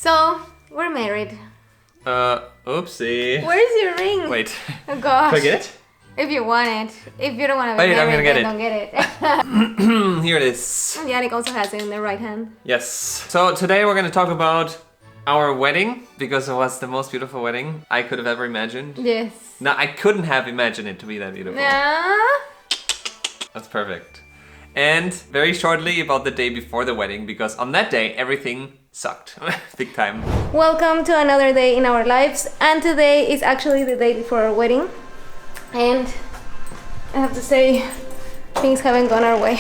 So, we're married. Oopsie. Where's your ring? Wait. Oh gosh. Can I get it? If you want it. If you don't want to be Wait, I'm married, gonna get then it. don't get it. Here it is. Yannick also has it in the right hand. Yes. So today we're gonna talk about our wedding, because it was the most beautiful wedding I could have ever imagined. Yes. No, I couldn't have imagined it to be that beautiful. Yeah. That's perfect. And very shortly about the day before the wedding, because on that day everything sucked. Big time. Welcome to another day in our lives, and today is actually the day before our wedding. And I have to say, things haven't gone our way.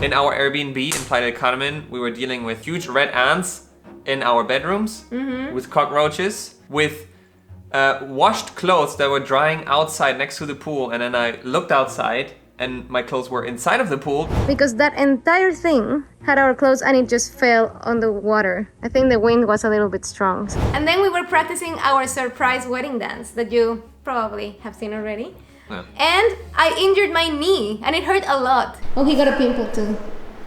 In our Airbnb in Playa del Carmen, we were dealing with huge red ants in our bedrooms, with cockroaches, with washed clothes that were drying outside next to the pool, and then I looked outside and my clothes were inside of the pool. Because that entire thing had our clothes and it just fell on the water. I think the wind was a little bit strong. And then we were practicing our surprise wedding dance that you probably have seen already. Yeah. And I injured my knee and it hurt a lot. Oh, he got a pimple too.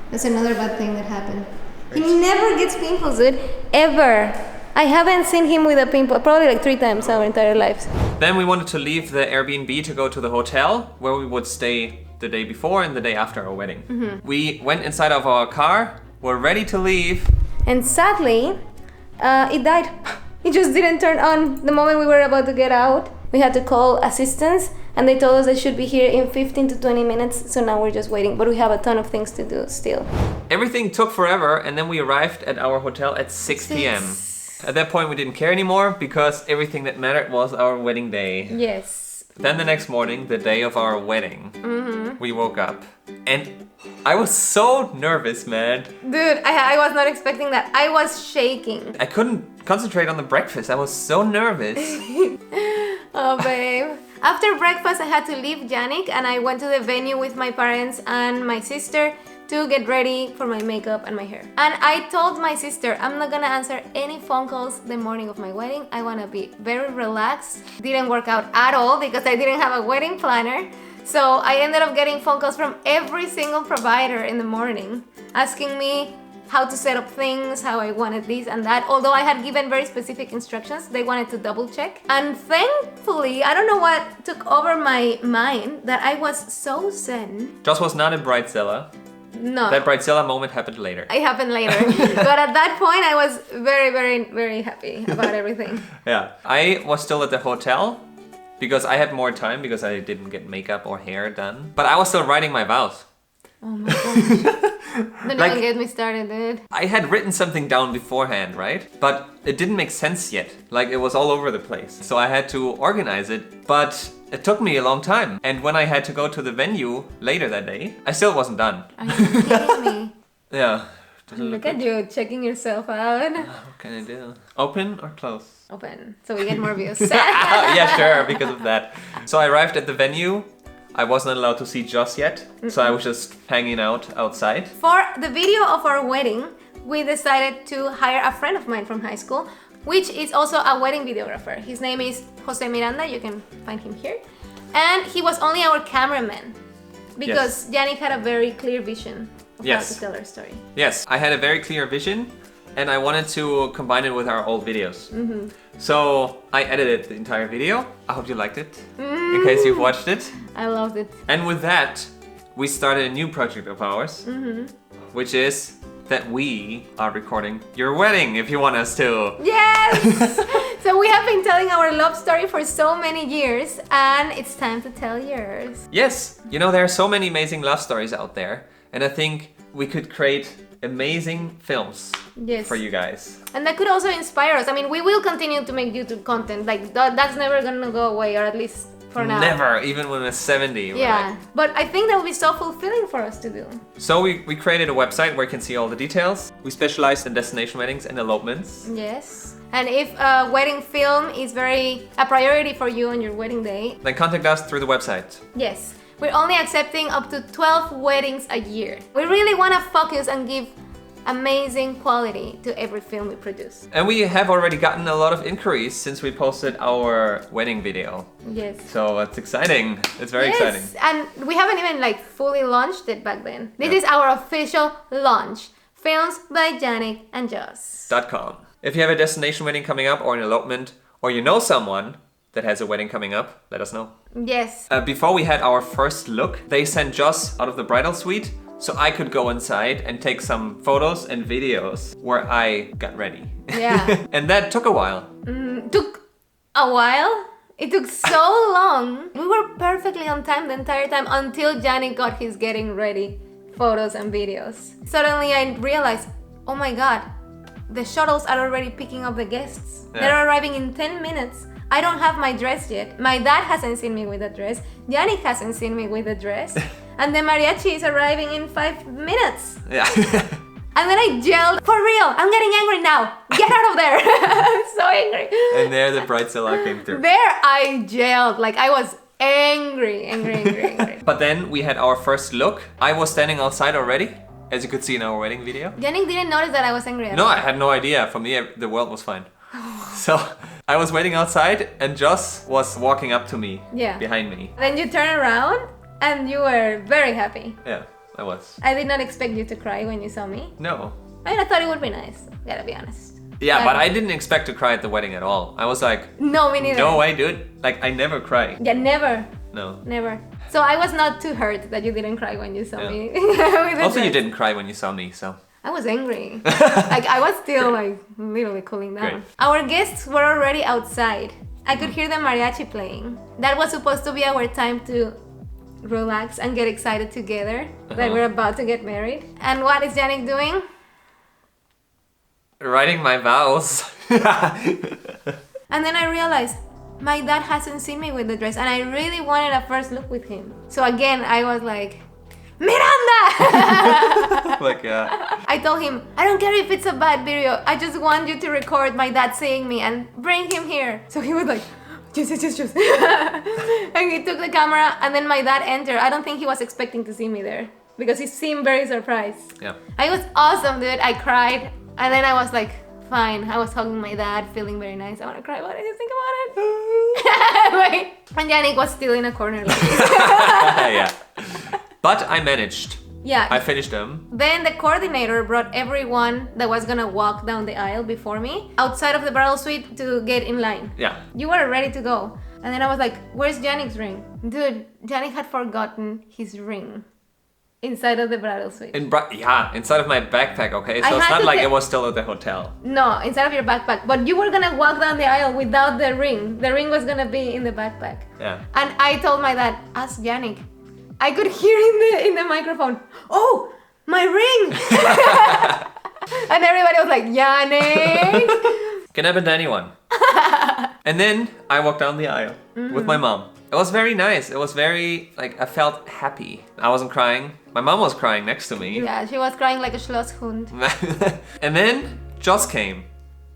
That's another bad thing that happened. He never gets pimples, dude. Ever. I haven't seen him with a pimple probably like 3 times our entire lives. Then we wanted to leave the Airbnb to go to the hotel where we would stay the day before and the day after our wedding. We went inside of our car, were ready to leave. And sadly, it died. It just didn't turn on the moment we were about to get out. We had to call assistance and they told us they should be here in 15 to 20 minutes. So now we're just waiting, but we have a ton of things to do still. Everything took forever, and then we arrived at our hotel at 6 p.m. At that point we didn't care anymore because everything that mattered was our wedding day. Yes. Then the next morning, the day of our wedding, we woke up and I was so nervous, man. Dude, I was not expecting that. I was shaking. I couldn't concentrate on the breakfast. I was so nervous. Oh, babe. After breakfast, I had to leave Yannick and I went to the venue with my parents and my sister to get ready for my makeup and my hair. And I told my sister, I'm not gonna answer any phone calls the morning of my wedding. I wanna be very relaxed. Didn't work out at all because I didn't have a wedding planner. So I ended up getting phone calls from every single provider in the morning, asking me how to set up things, how I wanted this and that. Although I had given very specific instructions, they wanted to double check. And thankfully, I don't know what took over my mind, that I was so zen. Joss was not a bridezilla. No. That bridezilla moment happened later. It happened later. But at that point, I was very, very, very happy about everything. Yeah. I was still at the hotel because I had more time because I didn't get makeup or hair done. But I was still writing my vows. Oh my gosh. Don't even get me started, dude. I had written something down beforehand, right? But it didn't make sense yet. Like, it was all over the place. So I had to organize it, but it took me a long time. And when I had to go to the venue later that day, I still wasn't done. Are you kidding me? Yeah. Look at you, checking yourself out. What can I do? Open or close? Open, so we get more views. Yeah, sure, because of that. So I arrived at the venue. I wasn't allowed to see Joss yet, so I was just hanging out outside. For the video of our wedding, we decided to hire a friend of mine from high school, which is also a wedding videographer. His name is Jose Miranda, you can find him here. And he was only our cameraman, because Yannick had a very clear vision of how to tell our story. Yes, I had a very clear vision, and I wanted to combine it with our old videos. So I edited the entire video. I hope you liked it, in case you've watched it. I loved it. And with that, we started a new project of ours, which is that we are recording your wedding if you want us to. Yes! So we have been telling our love story for so many years, and it's time to tell yours. Yes, you know, there are so many amazing love stories out there, and I think we could create amazing films for you guys. And that could also inspire us. I mean, we will continue to make YouTube content. Like, that's never gonna go away, or at least for now. Never, even when we're 70. Yeah, but I think that would be so fulfilling for us to do. So we created a website where you can see all the details. We specialize in destination weddings and elopements. Yes. And if a wedding film is a priority for you on your wedding day, then contact us through the website. Yes. We're only accepting up to 12 weddings a year. We really want to focus and give amazing quality to every film we produce. And we have already gotten a lot of inquiries since we posted our wedding video. Yes. So it's exciting. It's very exciting. And we haven't even fully launched it back then. This is our official launch. Films by Yannick and Joss. .com. If you have a destination wedding coming up or an elopement, or you know someone that has a wedding coming up, let us know. Yes. Before we had our first look, they sent Joss out of the bridal suite so I could go inside and take some photos and videos where I got ready. Yeah. And that took a while. Took a while. It took so long. We were perfectly on time the entire time until Yannick got his getting ready photos and videos. Suddenly I realized, oh my god, the shuttles are already picking up the guests. Yeah. They're arriving in 10 minutes. I don't have my dress yet. My dad hasn't seen me with a dress. Yannick hasn't seen me with a dress. And the mariachi is arriving in 5 minutes. Yeah. And then I yelled, for real, I'm getting angry now. Get out of there. I'm so angry. And there the bridezilla came through. There I yelled, like I was angry. But then we had our first look. I was standing outside already, as you could see in our wedding video. Yannick didn't notice that I was angry at No, all. I had no idea. For me, the world was fine. So I was waiting outside and Joss was walking up to me, behind me. Then you turn around and you were very happy. Yeah, I was. I did not expect you to cry when you saw me. No. I mean, I thought it would be nice, gotta be honest. Yeah, but I didn't expect to cry at the wedding at all. I was like, no, me neither. no way, dude. Like, I never cry. Yeah, never. No. Never. So I was not too hurt that you didn't cry when you saw me. Also, you didn't cry when you saw me, so. I was angry. Like, I was still like literally cooling down. Great. Our guests were already outside. I could hear the mariachi playing. That was supposed to be our time to relax and get excited together that we're about to get married. And what is Yannick doing? Writing my vows. And then I realized my dad hasn't seen me with the dress and I really wanted a first look with him. So again, I was like, Miranda! Like, I told him, I don't care if it's a bad video. I just want you to record my dad seeing me and bring him here. So he was like, yes. And he took the camera and then my dad entered. I don't think he was expecting to see me there because he seemed very surprised. Yeah. I was awesome, dude. I cried. And then I was like, fine. I was hugging my dad, feeling very nice. I want to cry. What did you think about it? Wait. And Yannick was still in a corner. Like Yeah. But I managed. Yeah. I finished them. Then the coordinator brought everyone that was gonna walk down the aisle before me outside of the bridal suite to get in line. Yeah. You were ready to go. And then I was like, where's Yannick's ring? Dude, Yannick had forgotten his ring inside of the bridal suite. Inside of my backpack, okay? So it's not like it was still at the hotel. No, inside of your backpack. But you were gonna walk down the aisle without the ring. The ring was gonna be in the backpack. Yeah. And I told my dad, ask Yannick. I could hear in the microphone, oh, my ring! And everybody was like, Yannick! Can happen to anyone. And then I walked down the aisle with my mom. It was very nice. It was very, like, I felt happy. I wasn't crying. My mom was crying next to me. Yeah, she was crying like a Schlosshund. And then Joss came.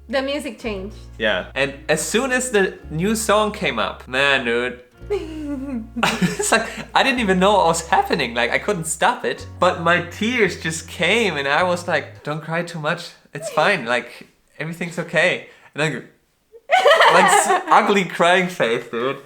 The music changed. Yeah. And as soon as the new song came up, man, dude. It's like, I didn't even know what was happening. Like, I couldn't stop it. But my tears just came and I was like, don't cry too much. It's fine. Like, everything's okay. And I go, like, ugly crying face, dude.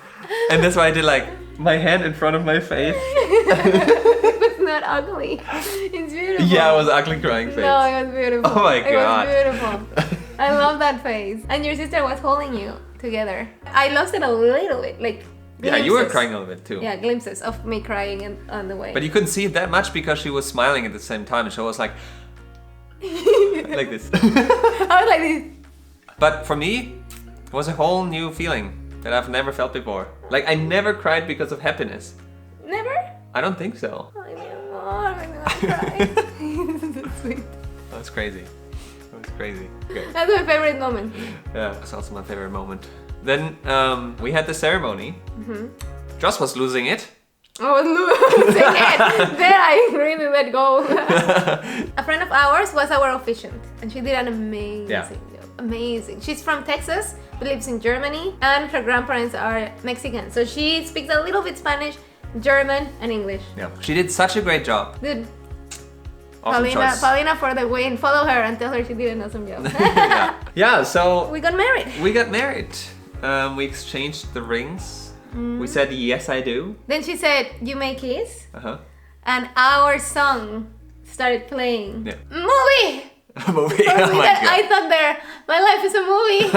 And that's why I did like my hand in front of my face. It's not ugly. It's beautiful. Yeah, it was ugly crying face. No, it was beautiful. Oh my god. It was beautiful. I love that face. And your sister was holding you together. I lost it a little bit, like yeah, you were glimpses. crying a little bit too. Yeah, glimpses of me crying on the way. But you couldn't see it that much because she was smiling at the same time and she was like like this. I was like this. But for me, it was a whole new feeling that I've never felt before. Like, I never cried because of happiness. Never? I don't think so. Oh, I want to cry. So sweet. That's crazy. That's crazy. Okay. That's my favorite moment. Yeah, that's also my favorite moment. Then we had the ceremony. Joss was losing it. I was losing it. Then I really let go. A friend of ours was our officiant, and she did an amazing job. Amazing. She's from Texas, but lives in Germany, and her grandparents are Mexican. So she speaks a little bit Spanish, German, and English. Yeah, she did such a great job. Dude. Awesome choice. Paulina for the win. Follow her and tell her she did an awesome job. Yeah, so we got married. We got married. We exchanged the rings. We said, yes, I do. Then she said, you may kiss. Uh-huh. And our song started playing. Yeah. Movie! A movie? Oh my God. I thought my life is a movie.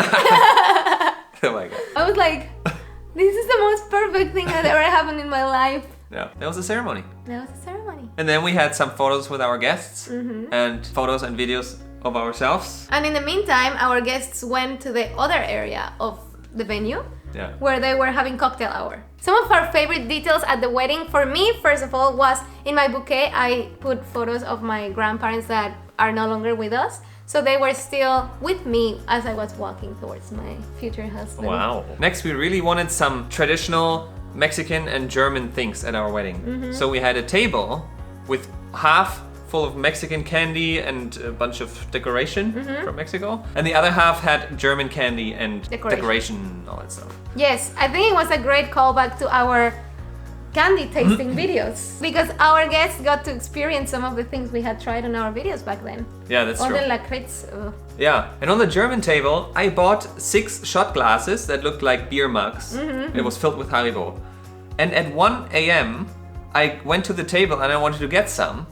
Oh my God. I was like, this is the most perfect thing that ever happened in my life. Yeah, that was a ceremony. That was a ceremony. And then we had some photos with our guests and photos and videos of ourselves. And in the meantime, our guests went to the other area of the venue where they were having cocktail hour. Some of our favorite details at the wedding, for me, first of all, was in my bouquet, I put photos of my grandparents that are no longer with us. So they were still with me as I was walking towards my future husband. Wow. Next, we really wanted some traditional Mexican and German things at our wedding. So we had a table with half full of Mexican candy and a bunch of decoration from Mexico. And the other half had German candy and decoration and all that stuff. Yes, I think it was a great callback to our candy tasting videos, because our guests got to experience some of the things we had tried on our videos back then. Yeah, that's true. All the lakritz. Yeah, and on the German table, I bought 6 shot glasses that looked like beer mugs. It was filled with Haribo. And at 1 a.m., I went to the table and I wanted to get some.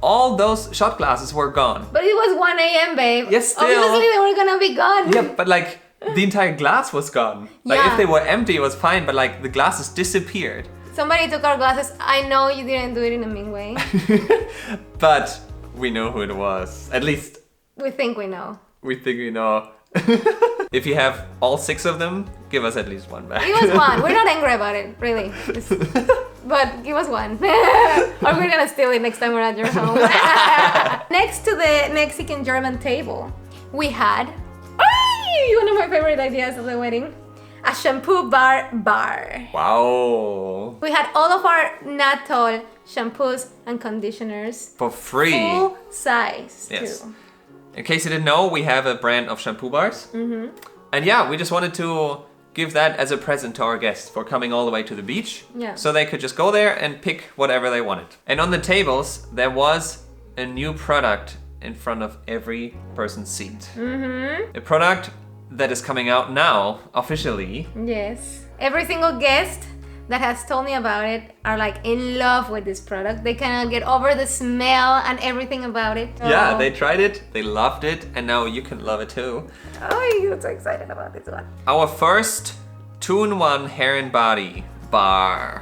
All those shot glasses were gone. But it was 1 a.m., babe. Yes, still. Obviously, they were gonna be gone. Yeah, but like the entire glass was gone. Like if they were empty, it was fine, but like the glasses disappeared. Somebody took our glasses. I know you didn't do it in a mean way. But we know who it was. At least we think we know. We think we know. If you have all 6 of them, give us at least one back. Give us one. We're not angry about it, really. But give us one. Or we're gonna steal it next time we're at your home. Next to the Mexican-German table, we had one of my favorite ideas of the wedding. A shampoo bar. Wow. We had all of our Natol shampoos and conditioners. For free. Full size, yes. too. In case you didn't know, we have a brand of shampoo bars. And yeah, we just wanted to give that as a present to our guests for coming all the way to the beach. Yeah. So they could just go there and pick whatever they wanted. And on the tables, there was a new product in front of every person's seat. A product that is coming out now, officially. Yes. Every single guest that has told me about it are like in love with this product. They cannot get over the smell and everything about it. Yeah, they tried it, they loved it, and now you can love it too. Oh, I'm so excited about this one. Our first 2-in-1 hair and body bar.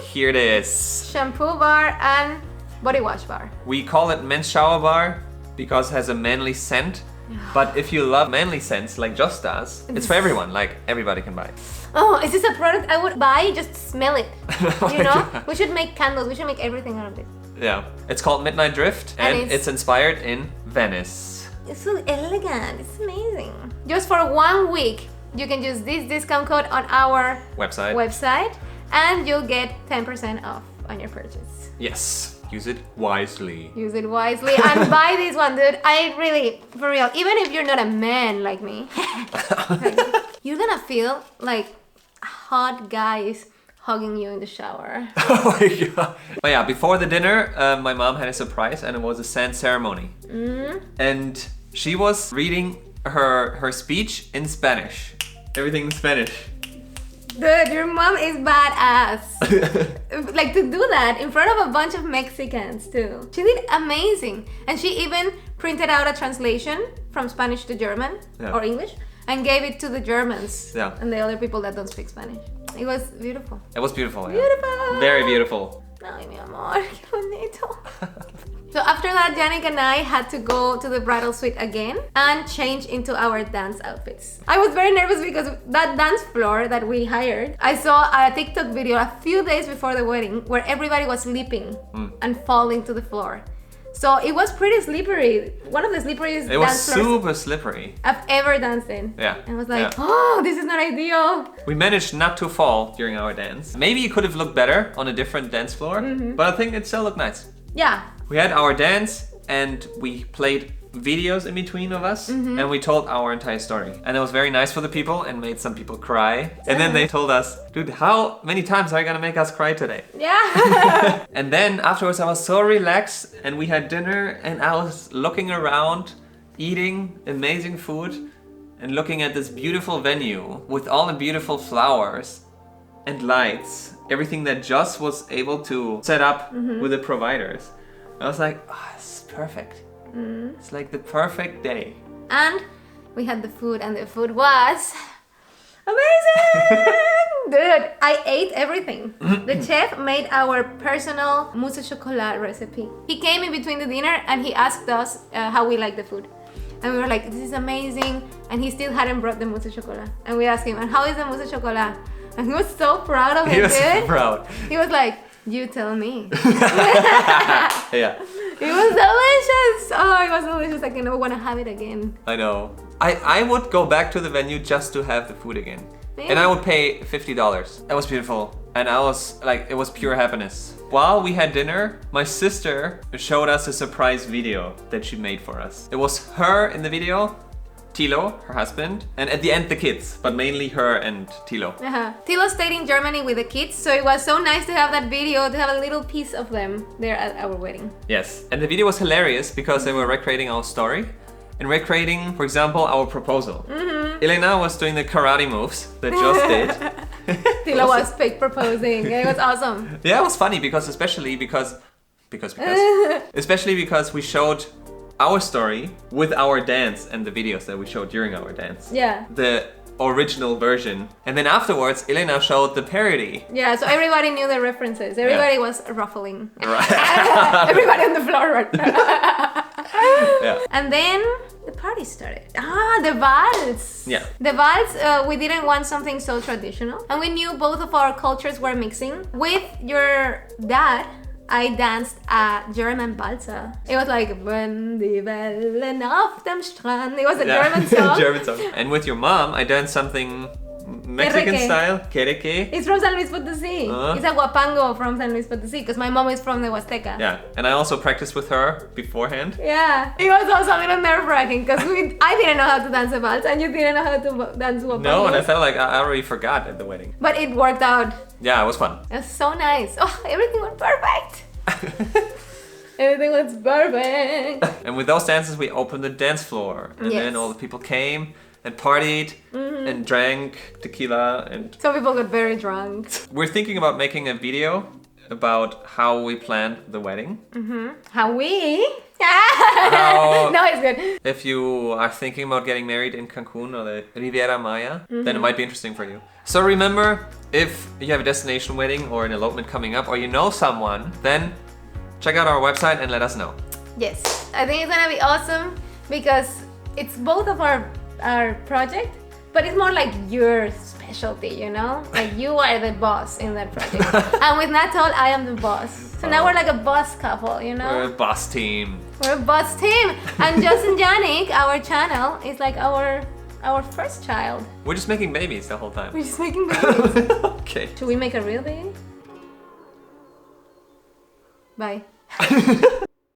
Here it is. Shampoo bar and body wash bar. We call it men's shower bar because it has a manly scent. But if you love manly scents like Joss does, it's for everyone, like everybody can buy it. Oh, is this a product I would buy? Just smell it. You know? We should make candles, we should make everything out of it. Yeah. It's called Midnight Drift and it's inspired in Venice. It's so elegant, it's amazing. Just for 1 week, you can use this discount code on our website and you'll get 10% off on your purchase. Yes. Use it wisely. Use it wisely and buy this one, dude. I really, for real, even if you're not a man like me, you're gonna feel like hot guys hugging you in the shower. Oh my God. But yeah, before the dinner, my mom had a surprise and it was a sand ceremony. And she was reading her speech in Spanish. Everything in Spanish. Dude, your mom is badass. Like to do that in front of a bunch of Mexicans too. She did amazing. And she even printed out a translation from Spanish to German or English and gave it to the Germans and the other people that don't speak Spanish. It was beautiful. It was beautiful. Beautiful. Very beautiful. Ay, mi amor, qué bonito. So after that, Yannick and I had to go to the bridal suite again and change into our dance outfits. I was very nervous because that dance floor that we hired, I saw a TikTok video a few days before the wedding where everybody was leaping and falling to the floor. So it was pretty slippery. One of the slipperiest It was dance floors super slippery. I've ever danced in. Yeah. And I was like, oh, this is not ideal. We managed not to fall during our dance. Maybe it could have looked better on a different dance floor, but I think it still looked nice. Yeah. We had our dance and we played videos in between of us and we told our entire story. And it was very nice for the people and made some people cry. And then they told us, dude, how many times are you gonna make us cry today? Yeah. And then afterwards I was so relaxed and we had dinner and I was looking around, eating amazing food and looking at this beautiful venue with all the beautiful flowers and lights, everything that Joss was able to set up with the providers. I was like, oh, this is perfect. It's like the perfect day. And we had the food, and the food was amazing! Dude, I ate everything. The chef made our personal mousse au chocolat recipe. He came in between the dinner and he asked us how we like the food. And we were like, this is amazing. And he still hadn't brought the mousse au chocolat. And we asked him, and how is the mousse au chocolat? And he was so proud of it, He was dude. so proud. He was like, you tell me. Yeah. It was delicious. Oh, it was delicious. I kind of want to have it again. I know. I would go back to the venue just to have the food again. Maybe. And I would pay $50. That was beautiful. And I was like, it was pure happiness. While we had dinner, my sister showed us a surprise video that she made for us. It was her in the video, Thilo, her husband, and at the end the kids, but mainly her and Thilo. Thilo stayed in Germany with the kids, so it was so nice to have that video, to have a little piece of them there at our wedding. Yes, and the video was hilarious because they were recreating our story and recreating, for example, our proposal. Elena was doing the karate moves that Jos did. Thilo was fake proposing. It was awesome. Yeah, it was funny because especially because we showed our story with our dance and the videos that we showed during our dance. Yeah. The original version. And then afterwards, Elena showed the parody. Yeah, so everybody knew the references. Everybody was ruffling. Right. Everybody on the floor. Yeah. And then the party started. The valse. Yeah. The valse, we didn't want something so traditional. And we knew both of our cultures were mixing. With your dad, I danced a German Balsa. It was like, wenn die Wellen auf dem Strand. It was a German song. German song. And with your mom, I danced something Mexican Quereque. style. Quereque. It's from San Luis Potosí. It's a guapango from San Luis Potosí because my mom is from the Huasteca. Yeah. And I also practiced with her beforehand. Yeah. It was also a little nerve-wracking because I didn't know how to dance a valse and you didn't know how to dance guapango. No, and I felt like I already forgot at the wedding. But it worked out. Yeah, it was fun. It was so nice. Oh, everything was perfect. Everything was perfect. And with those dances, we opened the dance floor. And Yes. then all the people came and partied and drank tequila. And Some people got very drunk. we're thinking about making a video about how we planned the wedding. How we? How- No, it's good. If you are thinking about getting married in Cancun or the Riviera Maya, then it might be interesting for you. So remember, if you have a destination wedding or an elopement coming up, or you know someone, then check out our website and let us know. Yes, I think it's gonna be awesome because it's both of our project, but it's more like your specialty, you know? Like you are the boss in that project. And with Natol, I am the boss. So now we're like a boss couple, you know? We're a boss team. We're a boss team. And Justin Janik, our channel, is like our first child. We're just making babies the whole time. We're just making babies. Okay. Should we make a real baby? Bye.